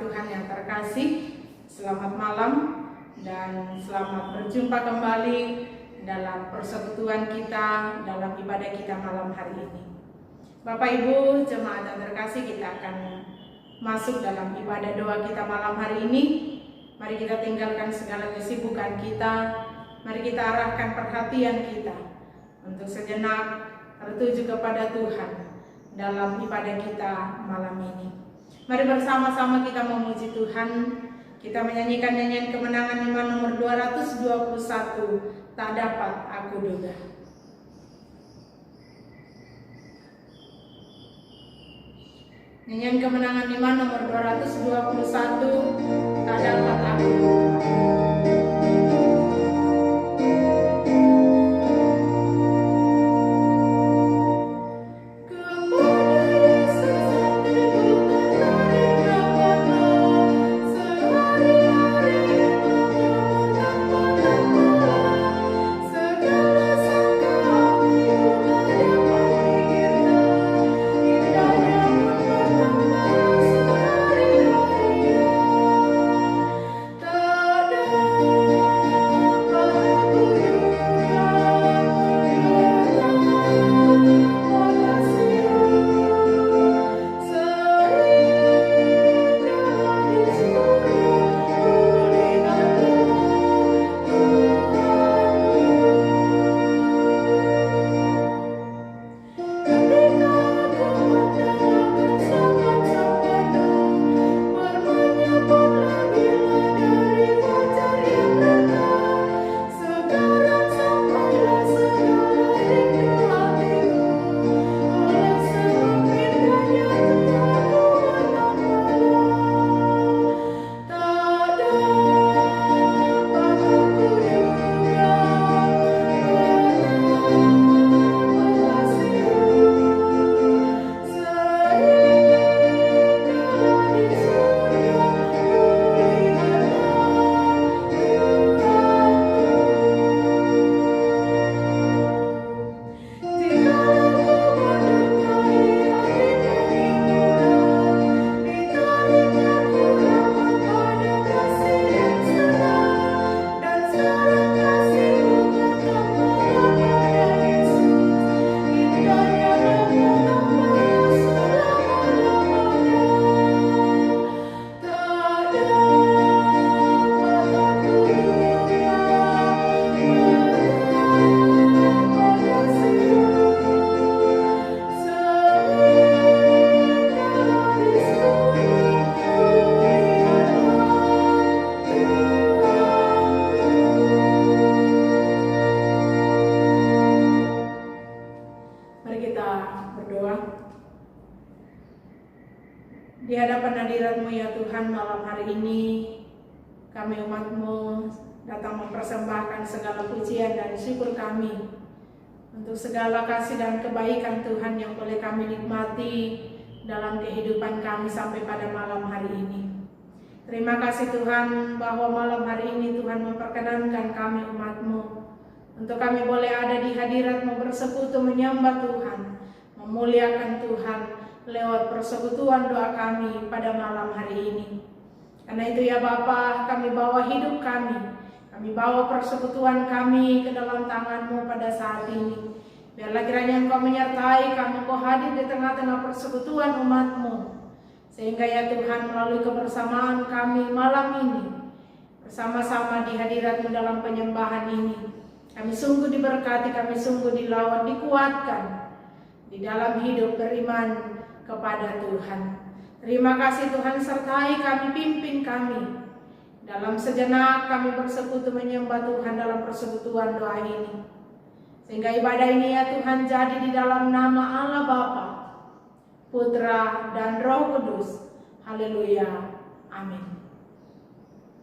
Tuhan yang terkasih, selamat malam dan selamat berjumpa kembali dalam persekutuan kita, dalam ibadah kita malam hari ini. Bapak Ibu jemaat yang terkasih, kita akan masuk dalam ibadah doa kita malam hari ini. Mari kita tinggalkan segala kesibukan kita, mari kita arahkan perhatian kita untuk sejenak tertuju kepada Tuhan dalam ibadah kita malam ini. Mari bersama-sama kita memuji Tuhan. Kita menyanyikan nyanyian kemenangan iman nomor 221, tak dapat aku duga. Nyanyian kemenangan iman nomor 221, tak dapat aku duga. Di hadapan hadirat-Mu ya Tuhan, malam hari ini kami umat-Mu datang mempersembahkan segala pujian dan syukur kami untuk segala kasih dan kebaikan Tuhan yang boleh kami nikmati dalam kehidupan kami sampai pada malam hari ini. Terima kasih Tuhan bahwa malam hari ini Tuhan memperkenankan kami umat-Mu untuk kami boleh ada di hadirat-Mu bersekutu menyembah Tuhan, memuliakan Tuhan lewat persekutuan doa kami pada malam hari ini. Karena itu ya Bapa, kami bawa hidup kami bawa persekutuan kami ke dalam tangan-Mu pada saat ini. Biarlah kiranya Engkau menyertai kami, Engkau hadir di tengah-tengah persekutuan umat-Mu, sehingga ya Tuhan melalui kebersamaan kami malam ini bersama-sama di hadirat-Mu dalam penyembahan ini, kami sungguh diberkati, kami sungguh dilawan, dikuatkan di dalam hidup beriman kepada Tuhan. Terima kasih Tuhan, sertai kami, pimpin kami dalam sejenak kami bersekutu menyembah Tuhan dalam persekutuan doa ini, sehingga ibadah ini ya Tuhan jadi di dalam nama Allah Bapa, Putra dan Roh Kudus. Haleluya, amin.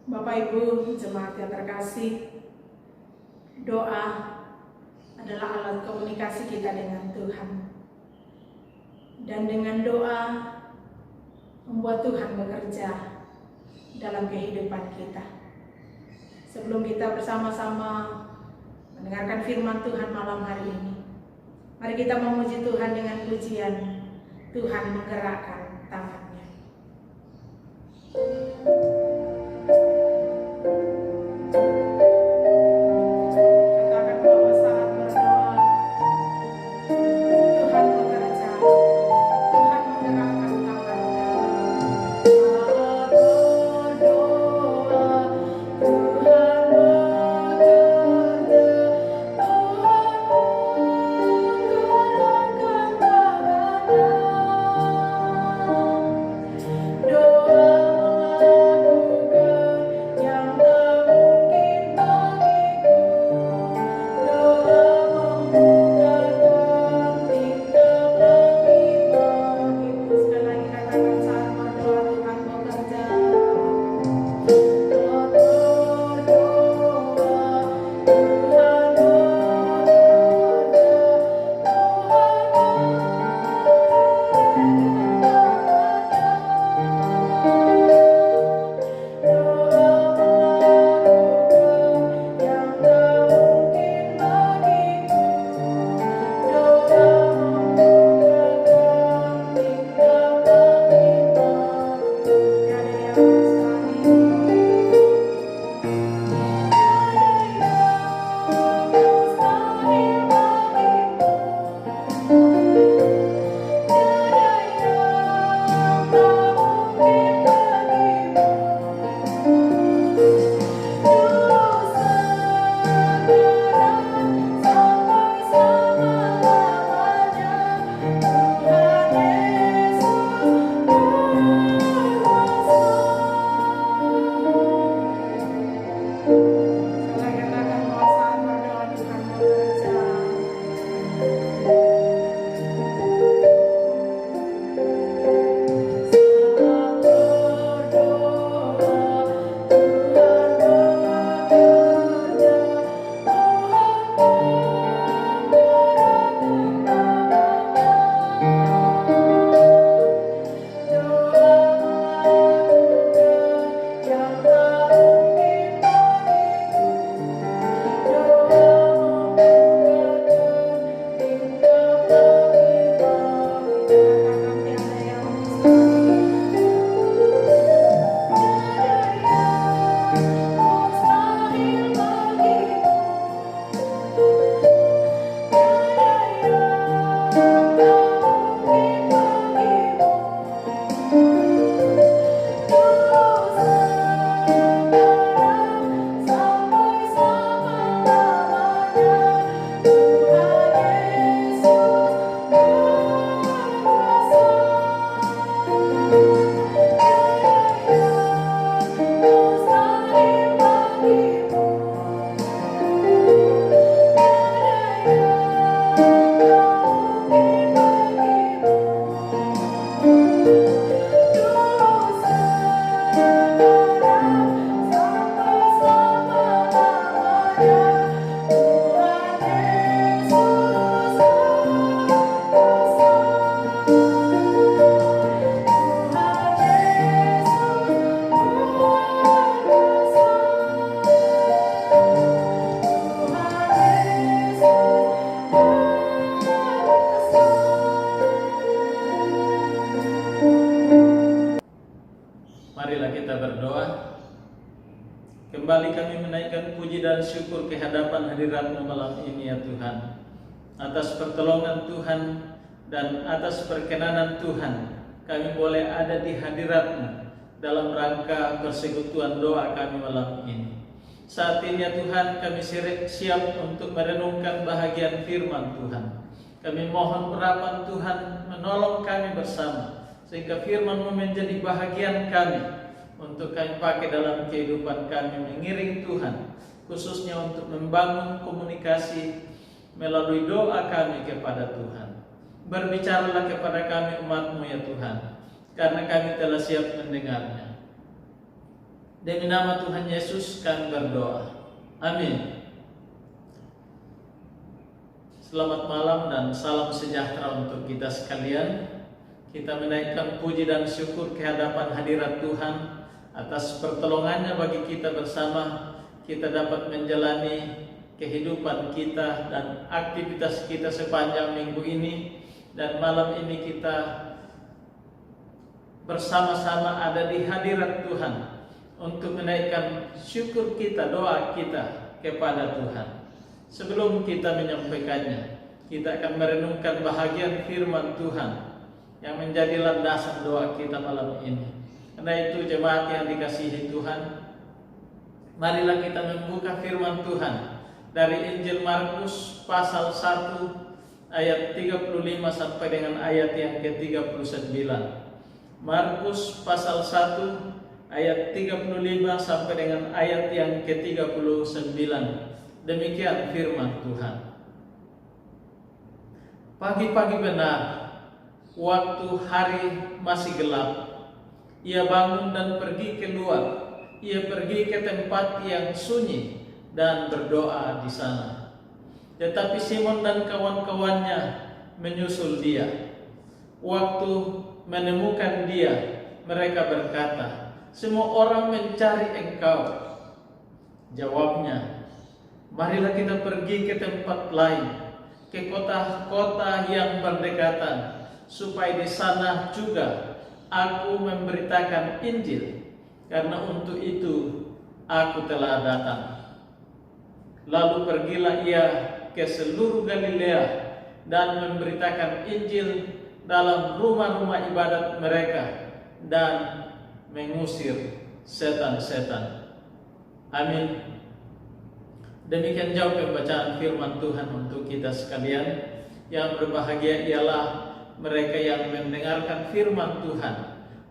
Bapak Ibu jemaat yang terkasih, doa adalah alat komunikasi kita dengan Tuhan. Dan dengan doa membuat Tuhan bekerja dalam kehidupan kita. Sebelum kita bersama-sama mendengarkan firman Tuhan malam hari ini, mari kita memuji Tuhan dengan pujian Tuhan menggerakkan tangannya. Marilah kita berdoa. Kembali kami menaikkan puji dan syukur ke hadapan hadirat-Mu malam ini ya Tuhan, atas pertolongan Tuhan dan atas perkenanan Tuhan kami boleh ada di hadirat-Mu dalam rangka persekutuan doa kami malam ini. Saat ini ya Tuhan, kami siap untuk merenungkan bahagian firman Tuhan. Kami mohon urapan Tuhan menolong kami bersama, sehingga firman-Mu menjadi bahagian kami untuk kami pakai dalam kehidupan kami mengiring Tuhan, khususnya untuk membangun komunikasi melalui doa kami kepada Tuhan. Berbicaralah kepada kami umat-Mu ya Tuhan, karena kami telah siap mendengarnya. Demi nama Tuhan Yesus kami berdoa. Amin. Selamat malam dan salam sejahtera untuk kita sekalian. Kita menaikkan puji dan syukur ke hadapan hadirat Tuhan atas pertolongannya bagi kita bersama. Kita dapat menjalani kehidupan kita dan aktivitas kita sepanjang minggu ini. Dan malam ini kita bersama-sama ada di hadirat Tuhan untuk menaikkan syukur kita, doa kita kepada Tuhan. Sebelum kita menyampaikannya, kita akan merenungkan bahagian firman Tuhan yang menjadi landasan doa kita malam ini. Karena itu jemaat yang dikasihi Tuhan, marilah kita membuka firman Tuhan dari Injil Markus pasal 1 ayat 35 sampai dengan ayat yang ke-39. Markus pasal 1 ayat 35 sampai dengan ayat yang ke-39. Demikian firman Tuhan. Pagi-pagi benar, waktu hari masih gelap, ia bangun dan pergi keluar. Ia pergi ke tempat yang sunyi dan berdoa di sana. Tetapi Simon dan kawan-kawannya menyusul dia. Waktu menemukan dia, mereka berkata, "Semua orang mencari Engkau." Jawabnya, "Marilah kita pergi ke tempat lain, ke kota-kota yang berdekatan, supaya di sana juga aku memberitakan Injil, karena untuk itu aku telah datang." Lalu pergilah ia ke seluruh Galilea dan memberitakan Injil dalam rumah-rumah ibadat mereka dan mengusir setan-setan. Amin. Demikian jauh pembacaan firman Tuhan untuk kita sekalian. Yang berbahagia ialah mereka yang mendengarkan firman Tuhan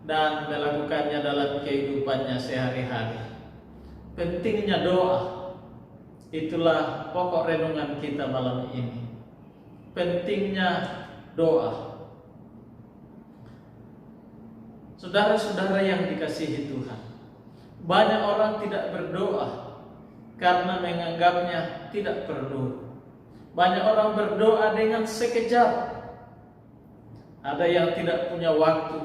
dan melakukannya dalam kehidupannya sehari-hari. Pentingnya doa, itulah pokok renungan kita malam ini. Pentingnya doa. Saudara-saudara yang dikasihi Tuhan, banyak orang tidak berdoa karena menganggapnya tidak perlu. Banyak orang berdoa dengan sekejap. Ada yang tidak punya waktu,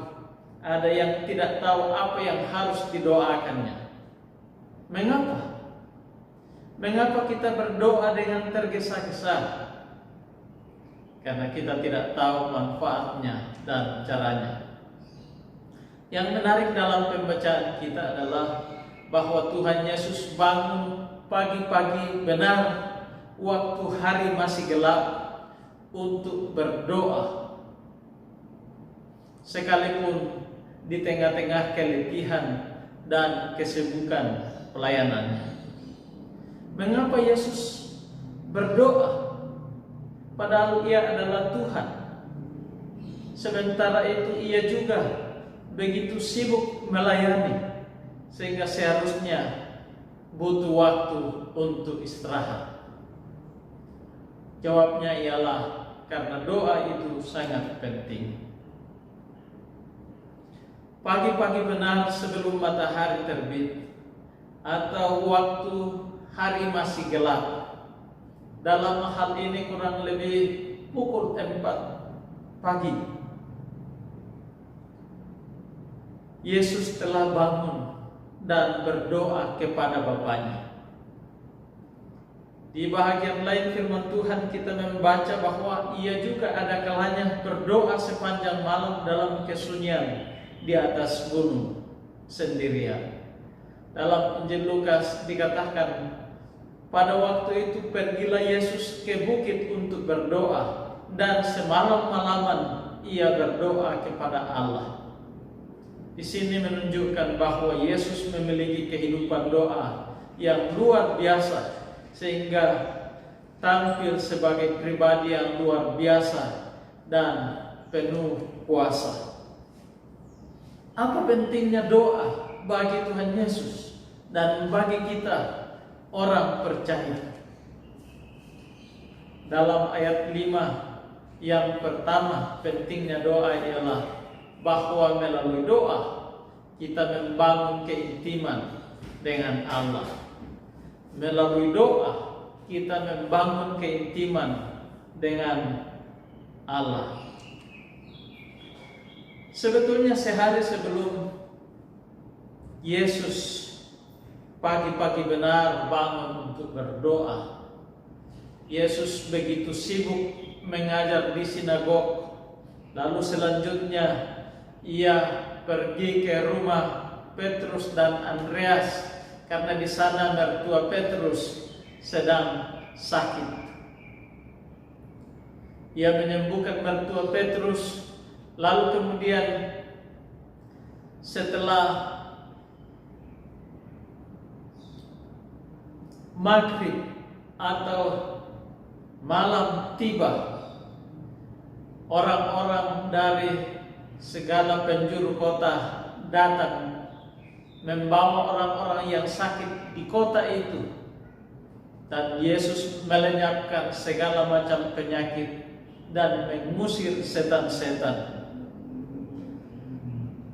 ada yang tidak tahu apa yang harus didoakannya. Mengapa? Mengapa kita berdoa dengan tergesa-gesa? Karena kita tidak tahu manfaatnya dan caranya. Yang menarik dalam pembacaan kita adalah bahwa Tuhan Yesus bangun pagi-pagi benar waktu hari masih gelap untuk berdoa, sekalipun di tengah-tengah keletihan dan kesibukan pelayanannya. Mengapa Yesus berdoa padahal ia adalah Tuhan? Sementara itu ia juga begitu sibuk melayani, sehingga seharusnya butuh waktu untuk istirahat. Jawabnya ialah karena doa itu sangat penting. Pagi-pagi benar sebelum matahari terbit, atau waktu hari masih gelap. Dalam hal ini kurang lebih pukul 4 pagi. Yesus telah bangun dan berdoa kepada Bapanya. Di bahagian lain firman Tuhan kita membaca bahwa ia juga ada kalanya berdoa sepanjang malam dalam kesunyian di atas gunung. sendirian. Dalam Injil Lukas dikatakan, pada waktu itu pergilah Yesus ke bukit untuk berdoa, dan semalam-malaman ia berdoa kepada Allah. Di sini menunjukkan bahwa Yesus memiliki kehidupan doa yang luar biasa, sehingga tampil sebagai pribadi yang luar biasa dan penuh kuasa. Apa pentingnya doa bagi Tuhan Yesus dan bagi kita orang percaya? Dalam ayat 5 yang pertama, pentingnya doa ialah bahwa melalui doa kita membangun keintiman dengan Allah. Melalui doa kita membangun keintiman dengan Allah. Sebetulnya sehari sebelum Yesus pagi-pagi benar bangun untuk berdoa, Yesus begitu sibuk mengajar di sinagog. Lalu selanjutnya ia pergi ke rumah Petrus dan Andreas, karena di sana mertua Petrus sedang sakit. Ia menyembuhkan mertua Petrus. Lalu kemudian setelah maghrib atau malam tiba, orang-orang dari segala penjuru kota datang membawa orang-orang yang sakit di kota itu, dan Yesus melenyapkan segala macam penyakit dan mengusir setan-setan.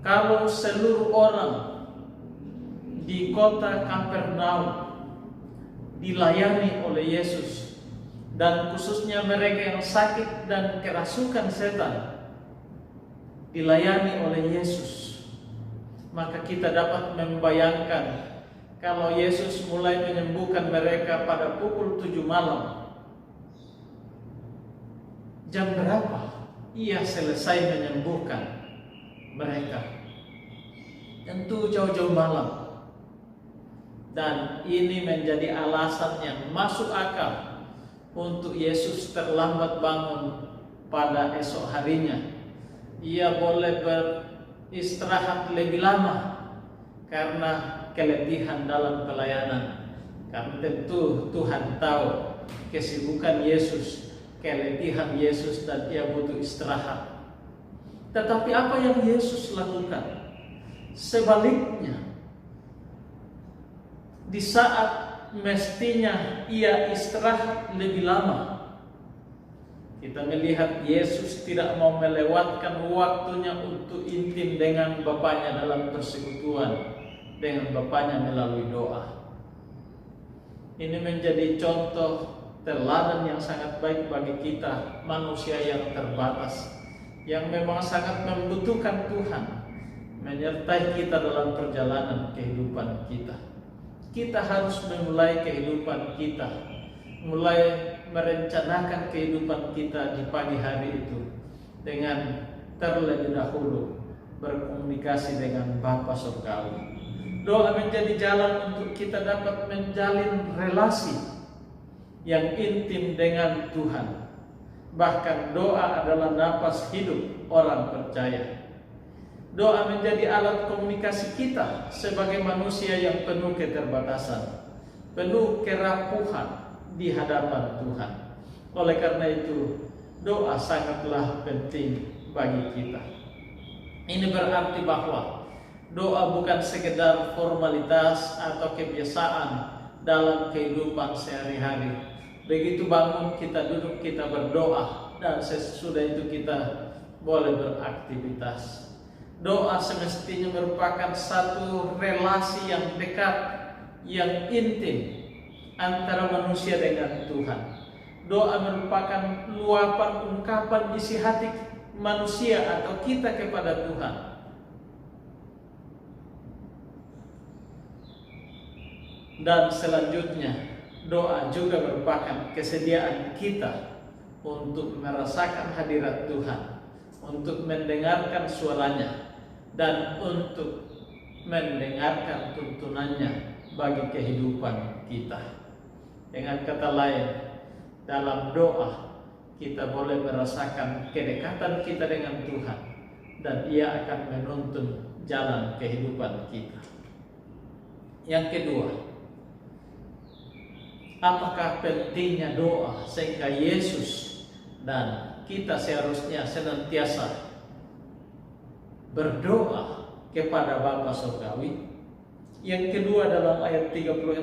Kalau seluruh orang di kota Kapernaum dilayani oleh Yesus, dan khususnya mereka yang sakit dan kerasukan setan dilayani oleh Yesus, maka kita dapat membayangkan kalau Yesus mulai menyembuhkan mereka pada pukul 7 malam, jam berapa ia selesai menyembuhkan mereka? Tentu jauh-jauh malam. Dan ini menjadi alasan yang masuk akal untuk Yesus terlambat bangun pada esok harinya. Ia boleh beristirahat lebih lama karena keletihan dalam pelayanan. Karena tentu Tuhan tahu kesibukan Yesus, keletihan Yesus, dan ia butuh istirahat. Tetapi apa yang Yesus lakukan? Sebaliknya, di saat mestinya ia istirahat lebih lama, kita melihat Yesus tidak mau melewatkan waktunya untuk intim dengan Bapaknya dalam persekutuan dengan Bapaknya melalui doa. Ini menjadi contoh teladan yang sangat baik bagi kita, manusia yang terbatas, yang memang sangat membutuhkan Tuhan menyertai kita dalam perjalanan kehidupan kita. Kita harus memulai kehidupan kita, mulai merencanakan kehidupan kita di pagi hari itu dengan terlebih dahulu berkomunikasi dengan Bapa Surgawi. Doa menjadi jalan untuk kita dapat menjalin relasi yang intim dengan Tuhan. Bahkan doa adalah napas hidup orang percaya. Doa menjadi alat komunikasi kita sebagai manusia yang penuh keterbatasan, penuh kerapuhan di hadapan Tuhan. Oleh karena itu, doa sangatlah penting bagi kita. Ini berarti bahwa doa bukan sekedar formalitas atau kebiasaan dalam kehidupan sehari-hari. Begitu bangun kita duduk, kita berdoa, dan sesudah itu kita boleh beraktivitas. Doa semestinya merupakan satu relasi yang dekat, yang intim antara manusia dengan Tuhan. Doa merupakan luapan ungkapan isi hati manusia atau kita kepada Tuhan. Dan selanjutnya, doa juga merupakan kesediaan kita untuk merasakan hadirat Tuhan, untuk mendengarkan suaranya, dan untuk mendengarkan tuntunannya bagi kehidupan kita. Dengan kata lain, dalam doa kita boleh merasakan kedekatan kita dengan Tuhan, dan Ia akan menuntun jalan kehidupan kita. Yang kedua, apakah pentingnya doa sehingga Yesus dan kita seharusnya senantiasa berdoa kepada Bapa Surgawi? Yang kedua, dalam ayat 36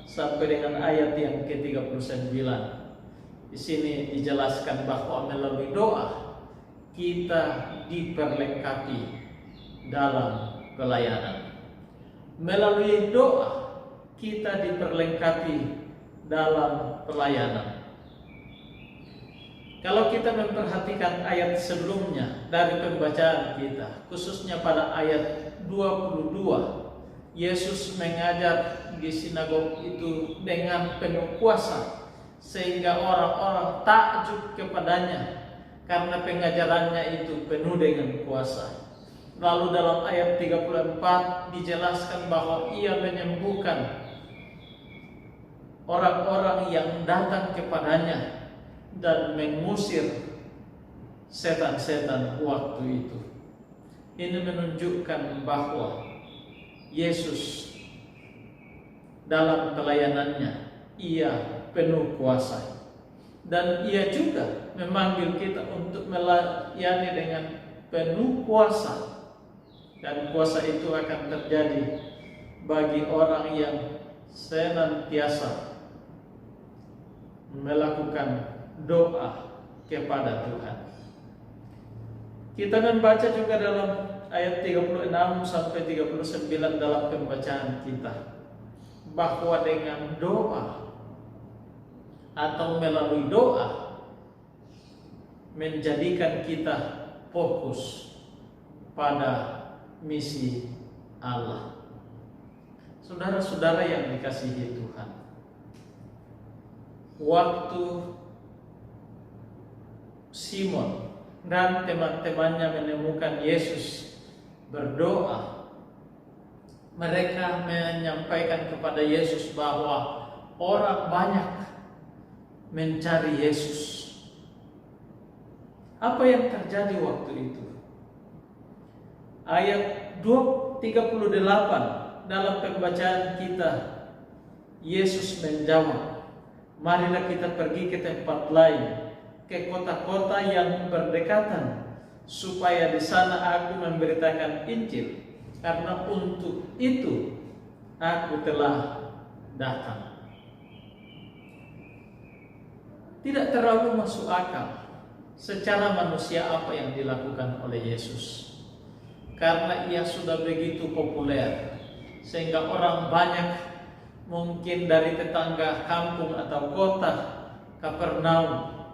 sampai dengan ayat yang ke-39. Di sini dijelaskan bahwa melalui doa kita diperlengkapi dalam pelayanan. Melalui doa kita diperlengkapi dalam pelayanan. Kalau kita memperhatikan ayat sebelumnya dari pembacaan kita, khususnya pada ayat 22, Yesus mengajar di sinagog itu dengan penuh kuasa, sehingga orang-orang takjub kepadanya karena pengajarannya itu penuh dengan kuasa. Lalu dalam ayat 34 dijelaskan bahwa Ia menyembuhkan orang-orang yang datang kepadanya dan mengusir setan-setan waktu itu. Ini menunjukkan bahwa Yesus dalam pelayanannya Ia penuh kuasa, dan Ia juga memanggil kita untuk melayani dengan penuh kuasa, dan kuasa itu akan terjadi bagi orang yang senantiasa melakukan doa kepada Tuhan. Kita membaca juga dalam ayat 36 sampai 39 dalam pembacaan kita bahwa dengan doa atau melalui doa menjadikan kita fokus pada misi Allah. Saudara-saudara yang dikasihi Tuhan, waktu Simon dan teman-temannya menemukan Yesus berdoa, mereka menyampaikan kepada Yesus bahwa orang banyak mencari Yesus. Apa yang terjadi waktu itu? Ayat 38 dalam pembacaan kita, Yesus menjawab, "Marilah kita pergi ke tempat lain, ke kota-kota yang berdekatan, supaya di sana aku memberitakan Injil, karena untuk itu aku telah datang." Tidak terlalu masuk akal secara manusia apa yang dilakukan oleh Yesus, karena Ia sudah begitu populer sehingga orang banyak, mungkin dari tetangga kampung atau kota Kapernaum,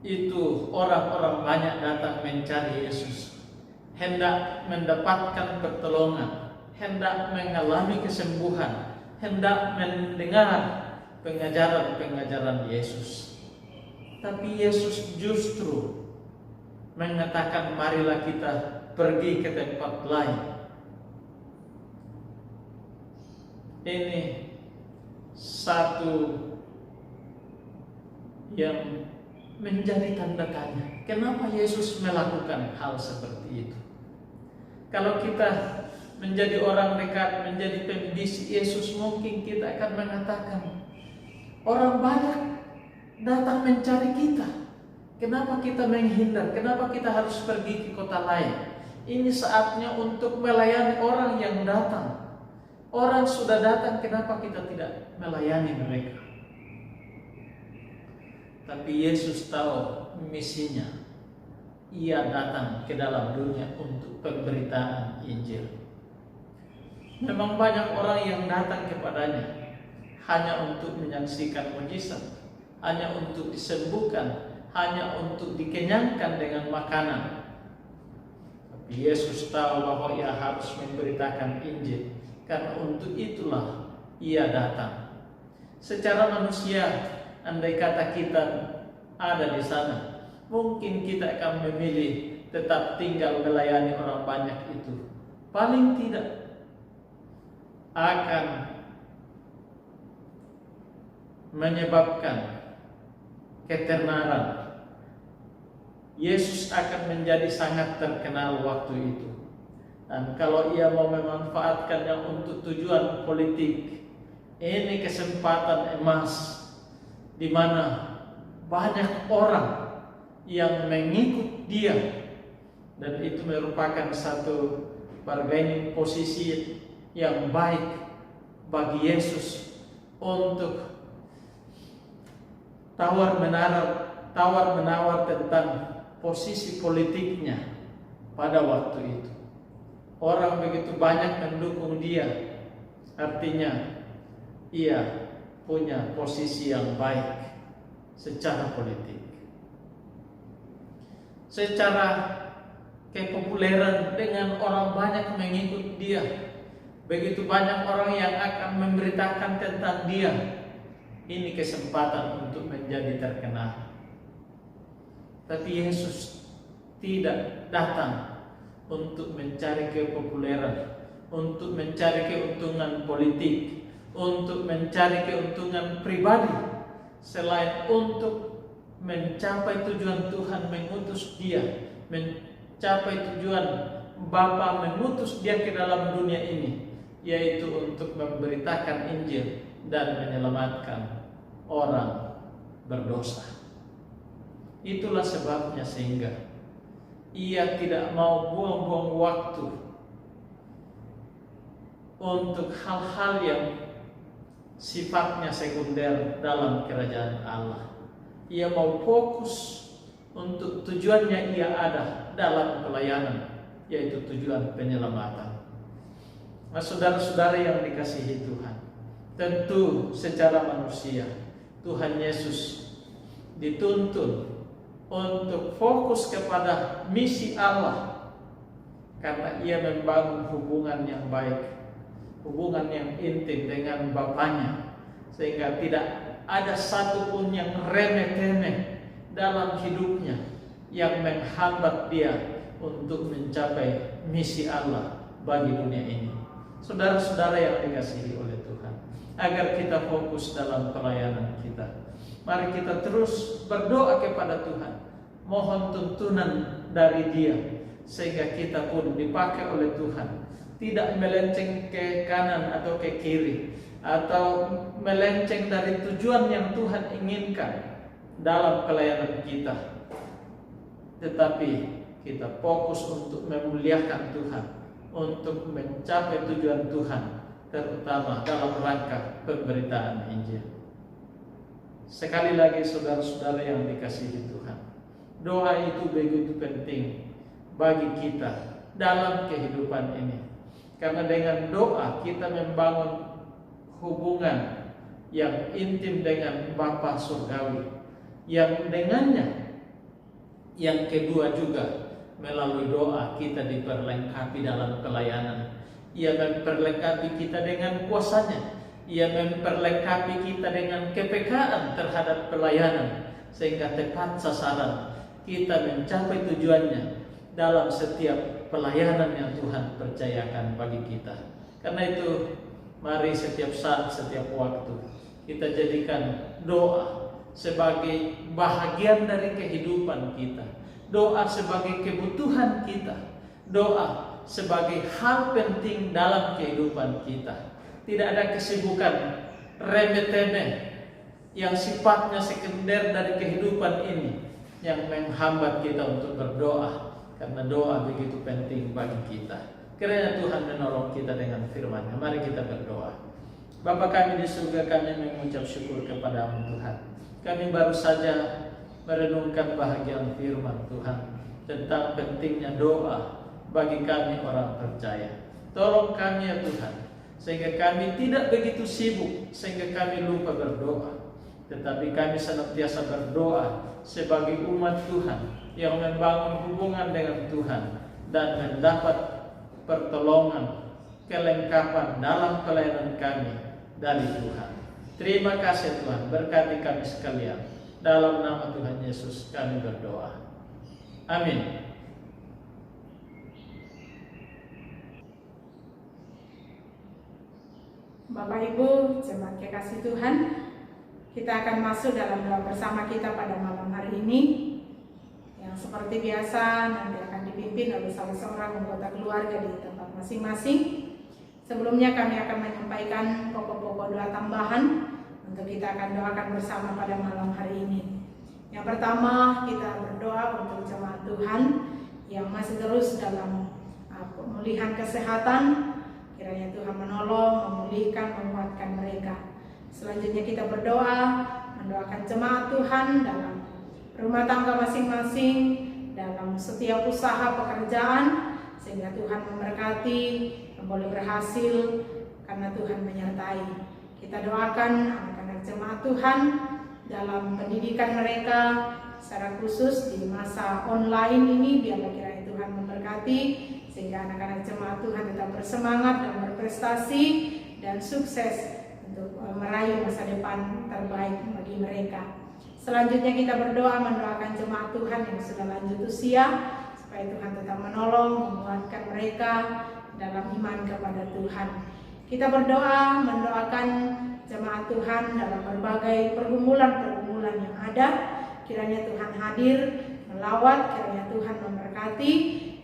itu orang-orang banyak datang mencari Yesus, hendak mendapatkan pertolongan, hendak mengalami kesembuhan, hendak mendengar pengajaran-pengajaran Yesus. Tapi Yesus justru mengatakan, marilah kita pergi ke tempat lain. Ini satu yang menjadi tanda tanya, kenapa Yesus melakukan hal seperti itu? Kalau kita menjadi orang dekat, menjadi pembisik Yesus, mungkin kita akan mengatakan, orang banyak datang mencari kita, kenapa kita menghindar? Kenapa kita harus pergi ke kota lain? Ini saatnya untuk melayani orang yang datang. Orang sudah datang, kenapa kita tidak melayani mereka? Tapi Yesus tahu misinya. Ia datang ke dalam dunia untuk pemberitaan Injil. Memang banyak orang yang datang kepadanya hanya untuk menyaksikan mujizat, hanya untuk disembuhkan, hanya untuk dikenyangkan dengan makanan. Tapi Yesus tahu bahwa Ia harus memberitakan Injil, karena untuk itulah Ia datang. Secara manusia, andai kata kita ada di sana, mungkin kita akan memilih tetap tinggal melayani orang banyak itu paling tidak akan menyebabkan ketenaran. Yesus akan menjadi sangat terkenal waktu itu. Dan kalau ia mau memanfaatkannya untuk tujuan politik, ini kesempatan emas di mana banyak orang yang mengikut dia, dan itu merupakan satu bargaining posisi yang baik bagi Yesus untuk tawar-menawar tentang posisi politiknya pada waktu itu. Orang begitu banyak mendukung dia, artinya ia punya posisi yang baik secara politik. Secara kepopuleran, dengan orang banyak mengikut dia, begitu banyak orang yang akan memberitakan tentang dia. Ini kesempatan untuk menjadi terkenal. Tapi Yesus tidak datang untuk mencari kepopuleran, untuk mencari keuntungan politik, untuk mencari keuntungan pribadi, selain untuk mencapai tujuan Tuhan mengutus dia, mencapai tujuan Bapa mengutus dia ke dalam dunia ini, yaitu untuk memberitakan Injil dan menyelamatkan orang berdosa. Itulah sebabnya sehingga ia tidak mau buang-buang waktu untuk hal-hal yang sifatnya sekunder dalam kerajaan Allah. Ia mau fokus untuk tujuannya ia ada dalam pelayanan, yaitu tujuan penyelamatan. Nah, saudara-saudara yang dikasihi Tuhan, tentu secara manusia Tuhan Yesus dituntun untuk fokus kepada misi Allah, karena ia membangun hubungan yang baik, hubungan yang intim dengan Bapaknya, sehingga tidak ada satupun yang remeh-temeh dalam hidupnya yang menghambat dia untuk mencapai misi Allah bagi dunia ini. Saudara-saudara yang dikasihi oleh Tuhan, agar kita fokus dalam pelayanan kita, mari kita terus berdoa kepada Tuhan, mohon tuntunan dari Dia, sehingga kita pun dipakai oleh Tuhan, tidak melenceng ke kanan atau ke kiri, atau melenceng dari tujuan yang Tuhan inginkan dalam pelayanan kita, tetapi kita fokus untuk memuliakan Tuhan, untuk mencapai tujuan Tuhan, terutama dalam rangka pemberitaan Injil. Sekali lagi saudara-saudara yang dikasihi Tuhan, doa itu begitu penting bagi kita dalam kehidupan ini, karena dengan doa kita membangun hubungan yang intim dengan Bapa Surgawi, yang dengannya, yang kedua juga melalui doa kita diperlengkapi dalam pelayanan. Ia memperlengkapi kita dengan kuasanya, ia memperlengkapi kita dengan kepekaan terhadap pelayanan, sehingga tepat sasaran kita mencapai tujuannya dalam setiap pelayanan yang Tuhan percayakan bagi kita. Karena itu, mari setiap saat, setiap waktu kita jadikan doa sebagai bahagian dari kehidupan kita, doa sebagai kebutuhan kita, doa sebagai hal penting dalam kehidupan kita. Tidak ada kesibukan remeh-temeh yang sifatnya sekunder dari kehidupan ini yang menghambat kita untuk berdoa, karena doa begitu penting bagi kita. Kiranya Tuhan menolong kita dengan firman-Nya. Mari kita berdoa. Bapa kami di surga, kami mengucap syukur kepada-Mu Tuhan. Kami baru saja merenungkan bahagian firman Tuhan tentang pentingnya doa bagi kami orang percaya. Tolong kami ya Tuhan, sehingga kami tidak begitu sibuk sehingga kami lupa berdoa, tetapi kami senantiasa berdoa sebagai umat Tuhan yang membangun hubungan dengan Tuhan dan mendapat pertolongan, kelengkapan dalam pelayanan kami dari Tuhan. Terima kasih Tuhan, berkati kami sekalian. Dalam nama Tuhan Yesus kami berdoa. Amin. Bapak Ibu, jemaat kekasih Tuhan, kita akan masuk dalam doa bersama kita pada malam hari ini, yang seperti biasa nanti akan dipimpin oleh salah seorang anggota keluarga di tempat masing-masing. Sebelumnya kami akan menyampaikan pokok-pokok doa tambahan untuk kita akan doakan bersama pada malam hari ini. Yang pertama, kita berdoa untuk jemaat Tuhan yang masih terus dalam pemulihan kesehatan. Kiranya Tuhan menolong, memulihkan, menguatkan mereka. Selanjutnya kita berdoa, mendoakan jemaat Tuhan dalam rumah tangga masing-masing, dalam setiap usaha pekerjaan, sehingga Tuhan memberkati, boleh berhasil karena Tuhan menyertai. Kita doakan anak-anak jemaat Tuhan dalam pendidikan mereka, secara khusus di masa online ini, biarlah kiranya Tuhan memberkati, sehingga anak-anak jemaat Tuhan tetap bersemangat dan berprestasi dan sukses untuk meraih masa depan terbaik bagi mereka. Selanjutnya kita berdoa mendoakan jemaat Tuhan yang sudah lanjut usia, supaya Tuhan tetap menolong, menguatkan mereka dalam iman kepada Tuhan. Kita berdoa mendoakan jemaat Tuhan dalam berbagai pergumulan-pergumulan yang ada. Kiranya Tuhan hadir, melawat, kiranya Tuhan memberkati,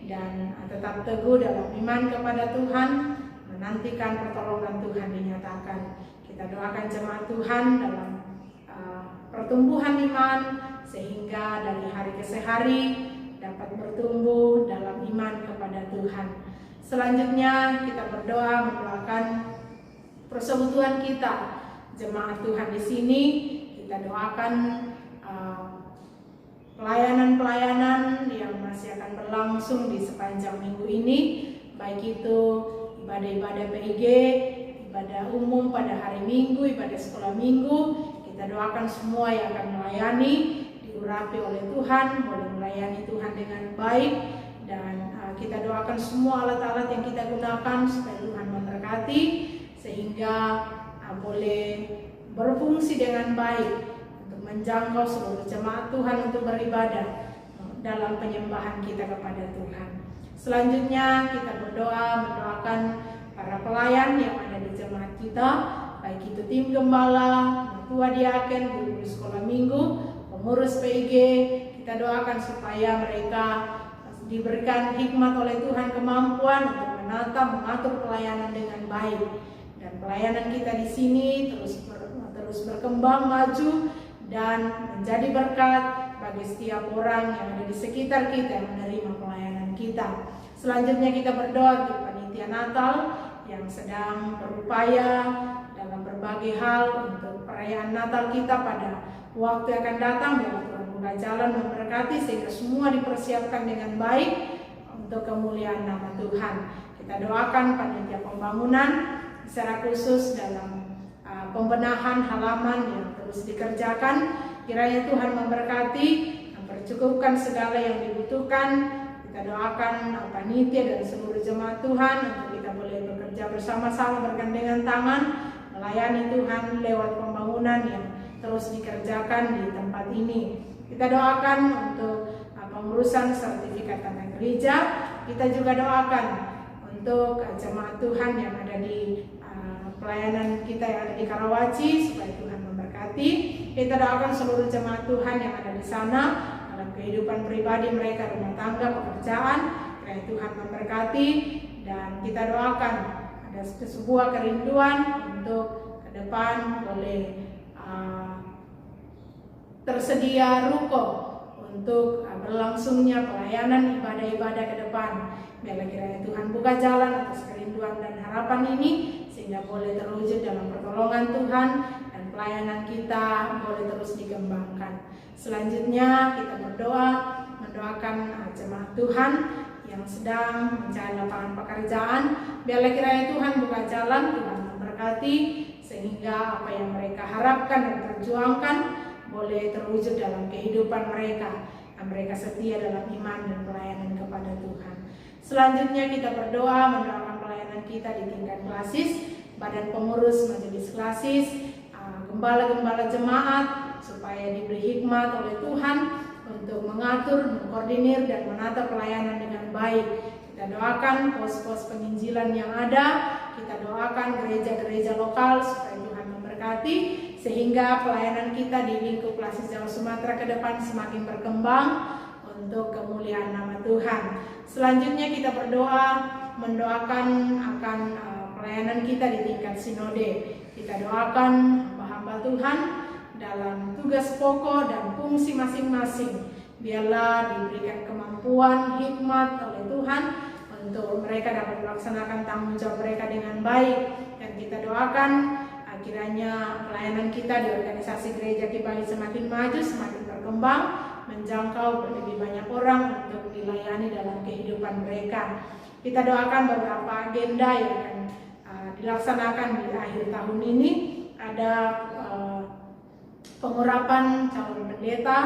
dan tetap teguh dalam iman kepada Tuhan, menantikan pertolongan Tuhan dinyatakan. Kita doakan jemaat Tuhan dalam pertumbuhan iman, sehingga dari hari ke hari dapat bertumbuh dalam iman kepada Tuhan. Selanjutnya kita berdoa mendoakan persekutuan kita, jemaat Tuhan di sini. Kita doakan pelayanan-pelayanan yang masih akan berlangsung di sepanjang minggu ini, baik itu ibadah-ibadah PIG, ibadah umum pada hari Minggu, ibadah sekolah Minggu. Kita doakan semua yang akan melayani diurapi oleh Tuhan, boleh melayani Tuhan dengan baik, dan kita doakan semua alat-alat yang kita gunakan supaya Tuhan memberkati, sehingga boleh berfungsi dengan baik menjangkau seluruh jemaat Tuhan untuk beribadah dalam penyembahan kita kepada Tuhan. Selanjutnya kita berdoa mendoakan para pelayan yang ada di jemaat kita, baik itu tim gembala, ketua diaken, guru sekolah minggu, pengurus PIG. Kita doakan supaya mereka diberikan hikmat oleh Tuhan, kemampuan untuk menata, mengatur pelayanan dengan baik, dan pelayanan kita di sini terus berkembang maju dan menjadi berkat bagi setiap orang yang ada di sekitar kita yang menerima pelayanan kita. Selanjutnya kita berdoa untuk panitia Natal yang sedang berupaya dalam berbagai hal untuk perayaan Natal kita pada waktu yang akan datang. Biarlah Tuhan buka jalan memberkati sehingga semua dipersiapkan dengan baik untuk kemuliaan nama Tuhan. Kita doakan panitia pembangunan secara khusus dalam pembenahan halaman yang terus dikerjakan. Kiranya Tuhan memberkati, mempercukupkan segala yang dibutuhkan. Kita doakan panitia dan seluruh jemaat Tuhan untuk kita boleh bekerja bersama-sama bergandengan tangan melayani Tuhan lewat pembangunan yang terus dikerjakan di tempat ini. Kita doakan untuk pengurusan sertifikat tanah gereja. Kita juga doakan untuk jemaat Tuhan yang ada di pelayanan kita yang ada di Karawaci, supaya Tuhan memberkati. Kita doakan seluruh jemaat Tuhan yang ada di sana dalam kehidupan pribadi mereka, rumah tangga, pekerjaan. Kiranya Tuhan memberkati, dan kita doakan ada sebuah kerinduan untuk ke depan boleh tersedia ruko untuk berlangsungnya pelayanan ibadah-ibadah ke depan. Biarlah kiranya Tuhan buka jalan atas kerinduan dan harapan ini, sehingga boleh terwujud dalam pertolongan Tuhan, dan pelayanan kita boleh terus dikembangkan. Selanjutnya kita berdoa mendoakan jemaat Tuhan yang sedang mencari lapangan pekerjaan. Biarlah kiranya Tuhan buka jalan, Tuhan memberkati, sehingga apa yang mereka harapkan dan perjuangkan boleh terwujud dalam kehidupan mereka, dan mereka setia dalam iman dan pelayanan kepada Tuhan. Selanjutnya kita berdoa mendoakan pelayanan kita di tingkat klasis, badan pengurus majelis klasis, gembala-gembala jemaat, supaya diberi hikmat oleh Tuhan untuk mengatur, mengkoordinir, dan menata pelayanan dengan baik. Kita Kita doakan pos-pos penginjilan yang ada, kita doakan gereja-gereja lokal supaya Tuhan memberkati, sehingga pelayanan kita di lingkup Klasis Jawa Sumatera ke depan semakin berkembang untuk kemuliaan nama Tuhan. Selanjutnya kita berdoa, mendoakan akan pelayanan kita di tingkat sinode. Kita doakan hamba-hamba Tuhan dalam tugas pokok dan fungsi masing-masing. Biarlah diberikan kemampuan, hikmat oleh Tuhan untuk mereka dapat melaksanakan tanggung jawab mereka dengan baik. Dan kita doakan kiranya pelayanan kita di organisasi Gereja Kibali semakin maju, semakin berkembang, menjangkau lebih banyak orang untuk dilayani dalam kehidupan mereka. Kita doakan beberapa agenda yang akan dilaksanakan di akhir tahun ini. Ada pengurapan calon pendeta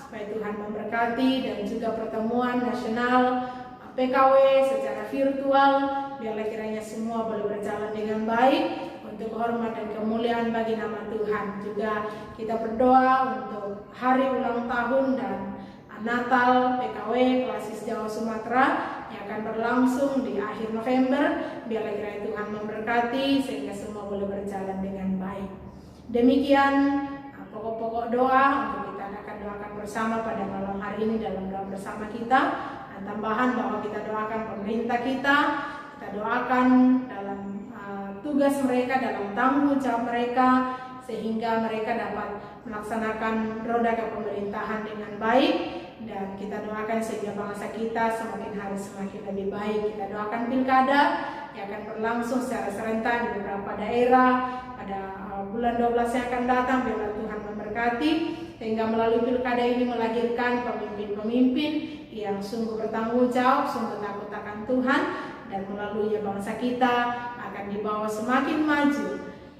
supaya Tuhan memberkati, dan juga pertemuan nasional PKW secara virtual. Biarlah kiranya semua boleh berjalan dengan baik untuk hormat dan kemuliaan bagi nama Tuhan. Juga kita berdoa untuk hari ulang tahun dan Natal PKW Klasis Jawa Sumatera yang akan berlangsung di akhir November. Biarlah kiranya Tuhan memberkati sehingga semua boleh berjalan dengan baik. Demikian pokok-pokok doa untuk kita akan doakan bersama pada malam hari ini dalam doa bersama kita. Dan tambahan bahwa kita doakan pemerintah kita doakan dalam tugas mereka, dalam tanggung jawab mereka, sehingga mereka dapat melaksanakan roda kepemerintahan dengan baik. Dan kita doakan sehingga bangsa kita semakin hari semakin lebih baik. Kita doakan pilkada yang akan berlangsung secara serentak di beberapa daerah pada bulan 12 yang akan datang. Biarlah Tuhan memberkati sehingga melalui pilkada ini melahirkan pemimpin-pemimpin yang sungguh bertanggung jawab, sungguh takut akan Tuhan, dan melaluinya bangsa kita akan dibawa semakin maju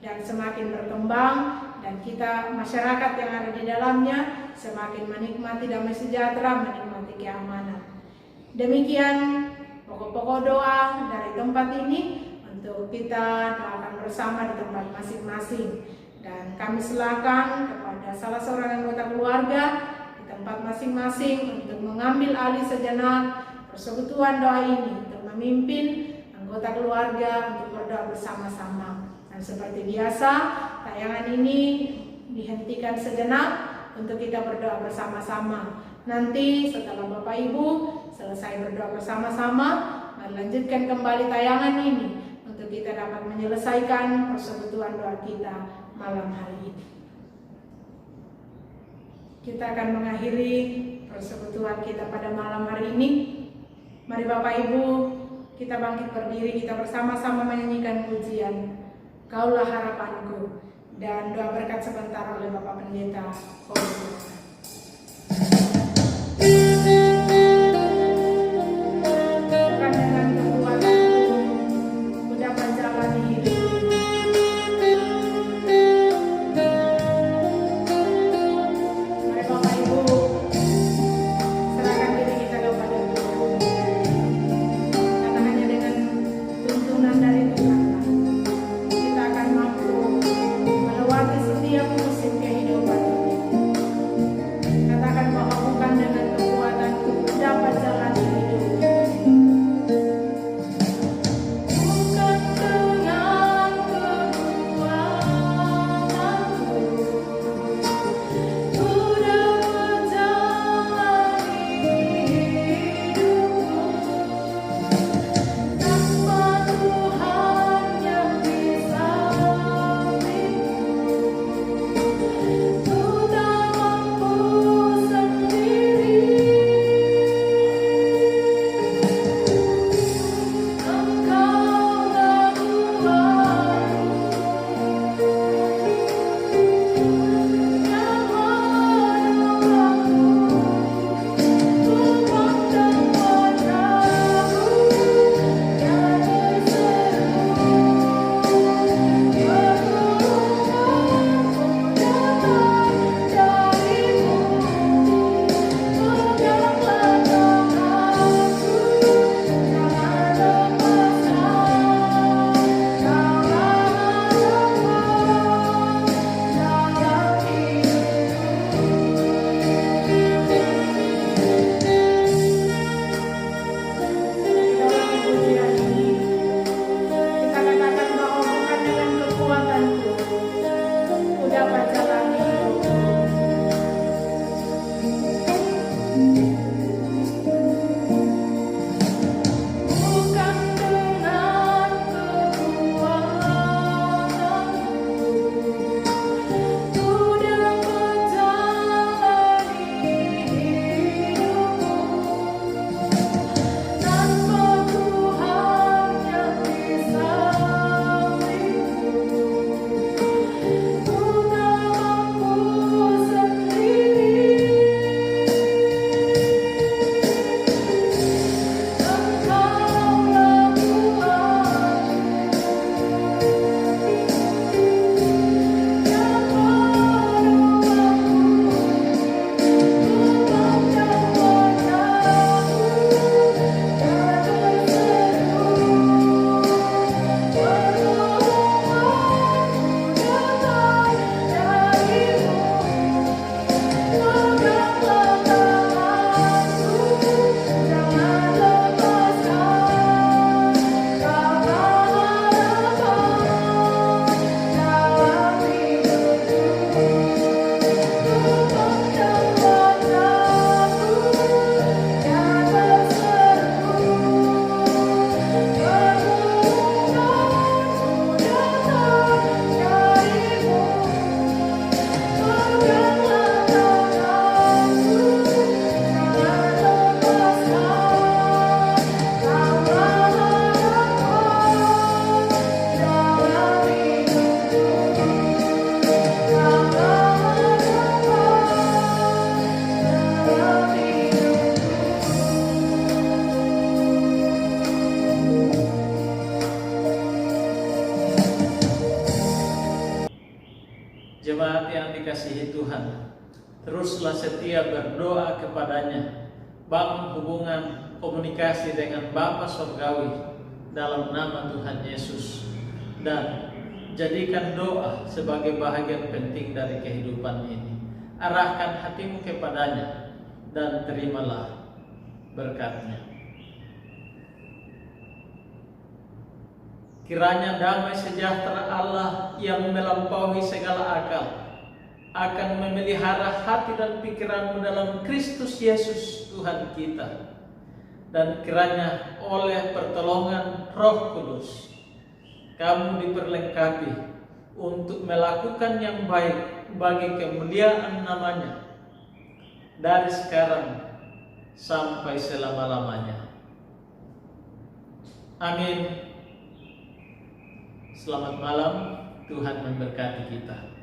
dan semakin berkembang, dan kita masyarakat yang ada di dalamnya semakin menikmati damai sejahtera, menikmati keamanan. Demikian pokok-pokok doa dari tempat ini untuk kita doakan bersama di tempat masing-masing. Dan kami silakan kepada salah seorang anggota keluarga di tempat masing-masing untuk mengambil alih sejenak persekutuan doa ini, untuk memimpin anggota keluarga untuk berdoa bersama-sama. Dan seperti biasa, tayangan ini dihentikan sejenak untuk kita berdoa bersama-sama. Nanti setelah Bapak Ibu selesai berdoa bersama-sama, melanjutkan kembali tayangan ini untuk kita dapat menyelesaikan persekutuan doa kita malam hari ini. Kita akan mengakhiri persekutuan kita pada malam hari ini. Mari Bapak Ibu, kita bangkit berdiri, kita bersama-sama menyanyikan pujian Kaulah Harapanku, dan doa berkat sebentar oleh Bapak Pendeta. Bukan dengan kekuatanku ku dapat jalani hidup ini. Mari Bapak Ibu, serahkan diri kita kepada Tuhan. Karena hanya dengan tuntunan dari Tuhan kita akan mampu melewati setiap musim kehidupan ini. dikasihi Tuhan, teruslah setia berdoa kepadanya, bangun hubungan komunikasi dengan Bapa Surgawi dalam nama Tuhan Yesus, dan jadikan doa sebagai bahagian penting dari kehidupan ini. Arahkan hatimu kepadanya dan terimalah berkat-Nya. Kiranya damai sejahtera Allah yang melampaui segala akal akan memelihara hati dan pikiranmu dalam Kristus Yesus Tuhan kita. Dan kiranya oleh pertolongan Roh Kudus kamu diperlengkapi untuk melakukan yang baik bagi kemuliaan namanya dari sekarang sampai selama-lamanya. Amin. Selamat malam, Tuhan memberkati kita.